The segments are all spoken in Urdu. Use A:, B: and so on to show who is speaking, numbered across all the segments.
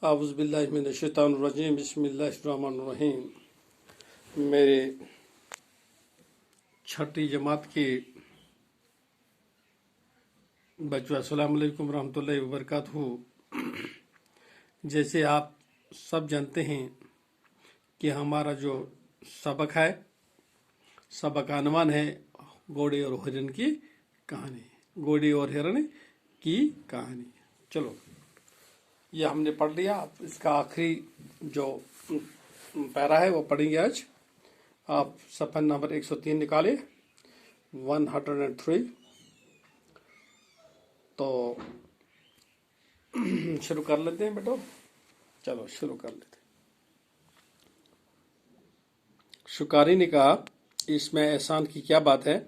A: اعوذ باللہ من الشیطان الرجیم بسم اللہ الرحمن الرحیم۔ میرے چھٹی جماعت کے بچوں السلام علیکم ورحمۃ اللہ وبرکاتہ۔ جیسے آپ سب جانتے ہیں کہ ہمارا جو سبق ہے، سبق عنوان ہے گھوڑے اور ہرن کی کہانی، گھوڑے اور ہرن کی کہانی۔ چلو یہ ہم نے پڑھ لیا، اس کا آخری جو پیرا ہے وہ پڑھیں گے آج۔ آپ صفحہ نمبر 103 نکالے، 103۔ تو شروع کر لیتے ہیں بیٹو، چلو شروع کر لیتے ہیں۔ شکاری نے کہا، اس میں احسان کی کیا بات ہے؟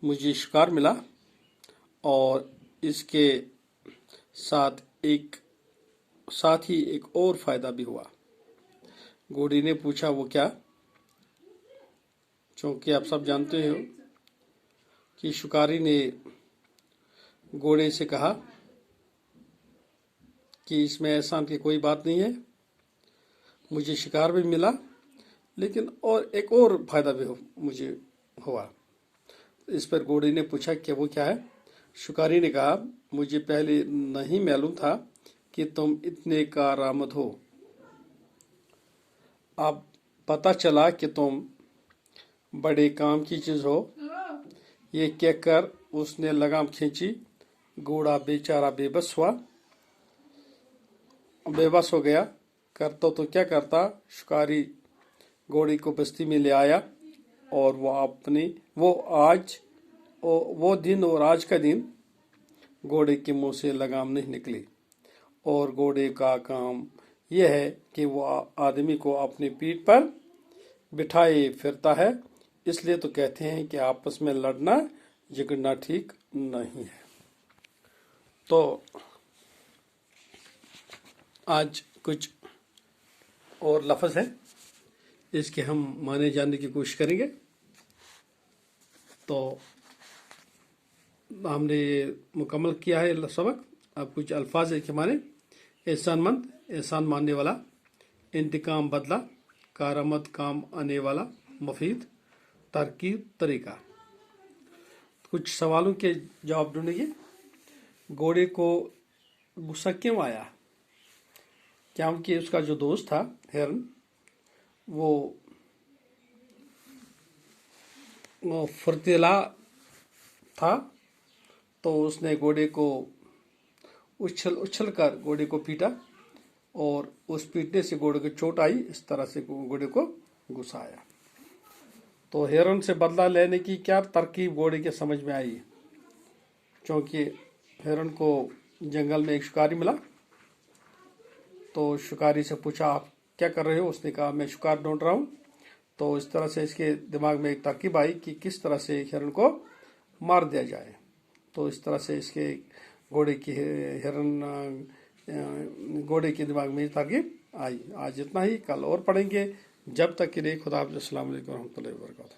A: مجھے شکار ملا اور اس کے ساتھ ہی ایک اور فائدہ بھی ہوا۔ گھوڑی نے پوچھا، وہ کیا؟ چونکہ آپ سب جانتے ہو کہ شکاری نے گھوڑے سے کہا کہ اس میں احسان کی کوئی بات نہیں ہے، مجھے شکار بھی ملا لیکن ایک اور فائدہ بھی مجھے ہوا۔ اس پر گھوڑے نے پوچھا کہ وہ کیا ہے؟ شکاری نے کہا، مجھے پہلے نہیں معلوم تھا کہ تم اتنے کارآمد ہو، اب پتہ چلا کہ تم بڑے کام کی چیز ہو۔ یہ کہہ کر اس نے لگام کھینچی۔ گھوڑا بیچارہ بے بس ہو گیا۔ کرتا تو کیا کرتا، شکاری گھوڑے کو بستی میں لے آیا اور وہ دن اور آج کا دن گھوڑے کے منہ سے لگام نہیں نکلی۔ اور گھوڑے کا کام یہ ہے کہ وہ آدمی کو اپنی پیٹھ پر بٹھائے پھرتا ہے، اس لیے تو کہتے ہیں کہ آپس میں لڑنا جھگڑنا ٹھیک نہیں ہے۔ تو آج کچھ اور لفظ ہیں، اس کے ہم معنی جاننے کی کوشش کریں گے۔ تو ہم نے مکمل کیا ہے سبق۔ اب کچھ الفاظ ہے کہ معنی: احسان مند، احسان ماننے والا، انتقام بدلہ، کارآمد کام آنے والا، مفید، ترکیب، طریقہ۔ کچھ سوالوں کے جواب ڈھونڈیں گے۔ گھوڑے کو غصہ کیوں آیا؟ کیونکہ اس کا جو دوست تھا ہرن، وہ فرتیلا تھا، تو اس نے گھوڑے کو اچھل کر گھوڑے کو پیٹا اور اس پیٹنے سے گھوڑے کو چوٹ آئی، اس طرح سے گھوڑے کو غصہ آیا۔ تو ہرن سے بدلہ لینے کی کیا ترکیب گھوڑے کے سمجھ میں آئی؟ چونکہ ہرن کو جنگل میں ایک شکاری ملا، تو شکاری سے پوچھا، آپ کیا کر رہے ہو؟ اس نے کہا، میں شکار ڈھونڈ رہا ہوں۔ تو اس طرح سے اس کے دماغ میں ایک ترکیب آئی کہ کس طرح سے ہرن کو مار دیا جائے۔ تو اس طرح سے اس کے گھوڑے کے دماغ میں ترکیب آئی۔ آج اتنا ہی، کل اور پڑھیں گے۔ جب تک کے لیے خدا حافظ، السلام علیکم ورحمۃ اللہ وبرکاتہ۔